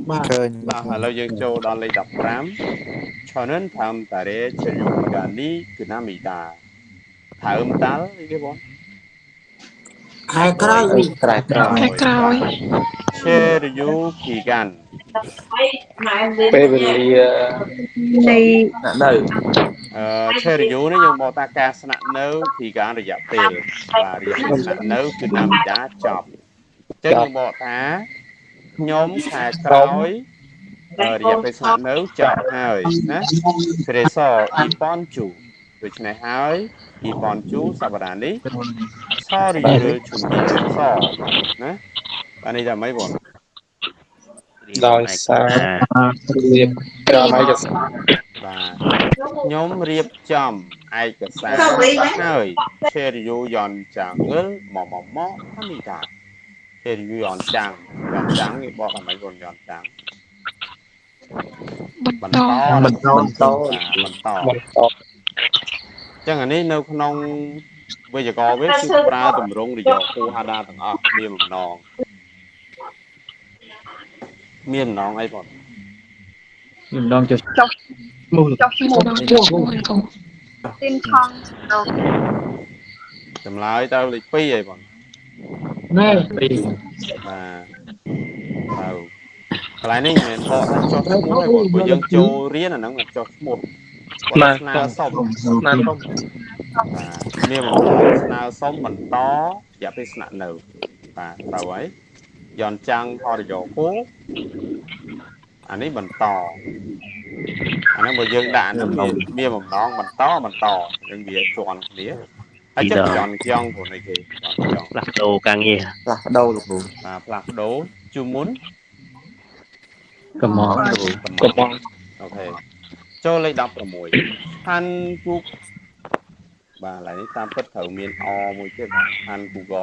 បាទឥឡូវយើងចូលដល់លេខ15 Chonen tham tare cheryu pigani kunamida ថើមតាល់អីគេបងខែក្រោយ ខែក្រោយ ក្រោយ Cheryu pigan ពេលវេលានៃ នៅ Cheryu នេះយើងមកតាការស្នាក់នៅ pigan រយៈពេលបាទរយៈពេលស្នាក់នៅគឺ Namida ចប់អញ្ចឹងយើងមកថាខ្ញុំខែក្រោយរយៈពេលស្នាក់នៅចប់ហើយណាក្រេសអ៊ីប៉ុនជូដូច្នេះហើយអ៊ីប៉ុនជូសប្តាហ៍នេះសរីរើជុំនីសណាបាទនេះថាម៉េចបង ដោយសាររៀបចំឯកសារ បាទខ្ញុំរៀបចំឯកសារហើយ share you យន់ចាំងមកថាមីតា share you យន់ចាំងនេះបកថាម៉េចបងយន់ចាំងបន្តអញ្ចឹងអានេះនៅក្នុងវេយ្យាករណ៍វាគឺប្រើទម្រង់រយៈគូហាដាទាំងអស់មានបំណងអីបងម្ដងចុះ ចុះឈ្មោះ ទីមថង ចម្លើយទៅលេខ2អីបង ណែ ពី បាទទៅកន្លែងនេះមិនមែនបកថាចុះឈ្មោះទេបងព្រោះយើងចូលរៀនអាហ្នឹងមិនចុះឈ្មោះគាត់ស្នើសុំបាទមានបំណងស្នើសុំបន្តរយៈពេលស្នាក់នៅបាទទៅហើយយន់ចាំងហរយោគោអានេះបន្តអាហ្នឹងបើយើងដាក់ហ្នឹងវាមានបំណងបន្តយើងវាជាន់គ្នាហើយចិត្តយន់ចង់ព្រោះនេះគេចង់ ផ្លាស់ប្ដូរការងារ ផ្លាស់ប្ដូរលោកគ្រូបាទផ្លាស់ប្ដូរជុំមុន កំង អូខេចូលលេខ16ហាន់គូបាទឡើយនេះតាមពិតត្រូវមានអមួយទៀតហាន់គូក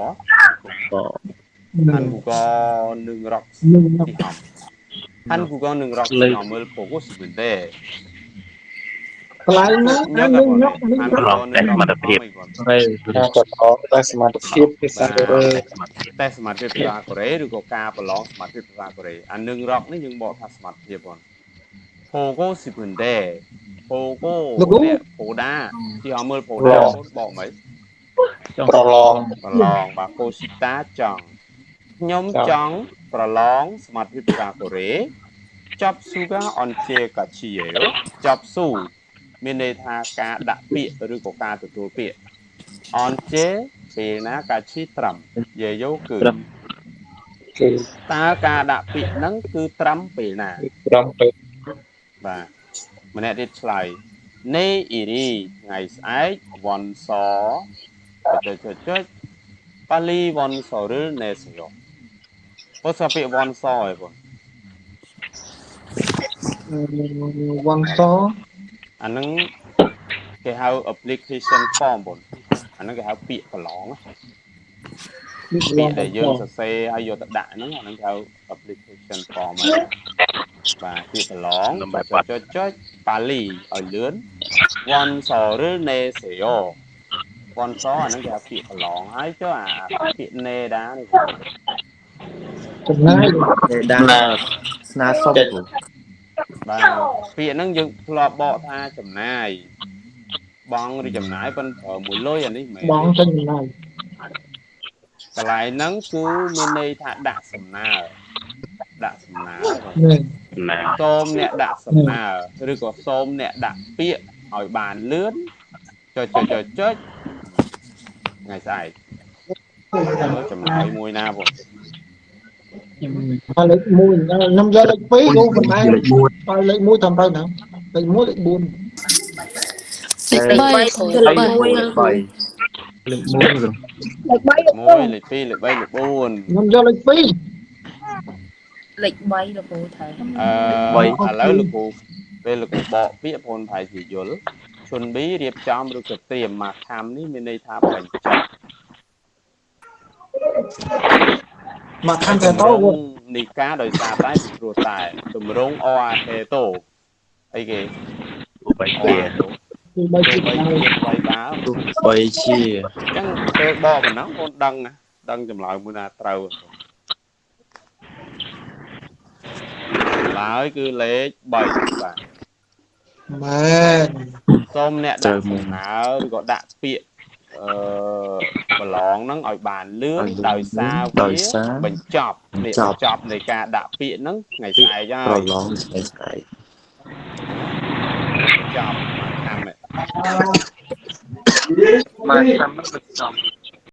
ហាន់គូកនឹងរកទីហំហាន់គូកនឹងរកទីហំមើលពូកសិមិនទេ កន្លែងហ្នឹងអានឹងញឹក ប្រឡងតែសមត្ថភាព ហើយ តែសមត្ថភាពភាសាកូរ៉េ តែសមត្ថភាពភាសាកូរ៉េឬក៏ការប្រឡងសមត្ថភាពភាសាកូរ៉េអានឹងរកនេះយើងបកថាសមត្ថភាពបងពូកសិមិនទេពូកអ្នកពូដាទីហំមើលពូដាបកមិន ប្រឡង បាទកូស៊ីតាចង់ខ្ញុំចង់ប្រឡងសមត្ថភាពភាសាកូរ៉េចប់ស៊ូកាអនជេកាឈីចប់ស៊ូមានន័យថាការដាក់ពាក្យឬក៏ការទទួលពាក្យអនជេពេលណាកាឈីត្រឹមយាយោគឺតើការដាក់ពាក្យហ្នឹងគឺត្រឹមពេលណា ត្រឹមពេល បាទម្នាក់ទៀតឆ្លើយនេអ៊ីរីថ្ងៃស្អែកវ៉ាន់សចុចប៉ាលីវ៉ាន់សឬណេសយោពោលសាពាក្យវ៉ាន់សឯបង វ៉ាន់ស អាហ្នឹងគេហៅ application form បងអាហ្នឹងគេហៅពាក្យប្រឡងពាក្យដែលយើងសរសេរហើយយកទៅដាក់ហ្នឹងអាហ្នឹងគេហៅ application form ហើយបាទពាក្យប្រឡងចុចប៉ាលីឲ្យលឿនវ៉ាន់សឬណេសយោវ៉ាន់សអាហ្នឹងគេហៅពាក្យប្រឡងហើយចុះអាពាក្យណេដានេះ ចំណាយ ដាស្នើសុំ បាទពាក្យហ្នឹងយើងធ្លាប់បកថាចំណាយបងឬចំណាយប៉ុន្តែមួយលុយអានេះមែន បងចេញចំណាយក ន្លែងហ្នឹងគឺមានន័យថាដាក់សំណើសូមអ្នកដាក់សំណើឬក៏សូមអ្នកដាក់ពាក្យឲ្យបានលឿនចុចថ្ងៃស្អែកចំណាយមួយណាបង លេខ1ខ្ញុំយកលេខ2គ្រូប៉ុន្តែលេខ1ទៅលេខ1តាមទៅណាលេខ1លេខ4 លេខ 3 លេខ 3 លេខ លេខ 1 លេខ 1 3 លេខ 2 លេខ 3 លេខ 4 ខ្ញុំយកលេខ2 លេខ 3លោកគ្រូថៃ ឥឡូវលោកគ្រូពេលលោកគ្រូបកពាក្យបងថៃជាយល់ឈុនប៊ីរៀបចំឬក៏ត្រៀមមកខំនេះមានន័យថាបញ្ចប់ មកខាងទៅនីកាដោយសារតែពីព្រោះតែទម្រង់អហេតូអីគេ បែកជា គឺបីជា 3 ហើយ បា បីជា អញ្ចឹងពេលបកប៉ុណ្ណឹងបងដឹងចម្លើយមួយណាត្រូវ lại cứ lấy 7 បាទ មែន សូមអ្នកដាក់សំណើឬក៏ដាក់ពាក្យប្រឡងហ្នឹងឲ្យបានលឿនដោយសារវាបញ្ចប់នេះបញ្ចប់នៃការដាក់ពាក្យហ្នឹងថ្ងៃស្អែកហើយ ប្រឡងថ្ងៃស្អែក ចប់មកខាំ មកតាមមិនចប់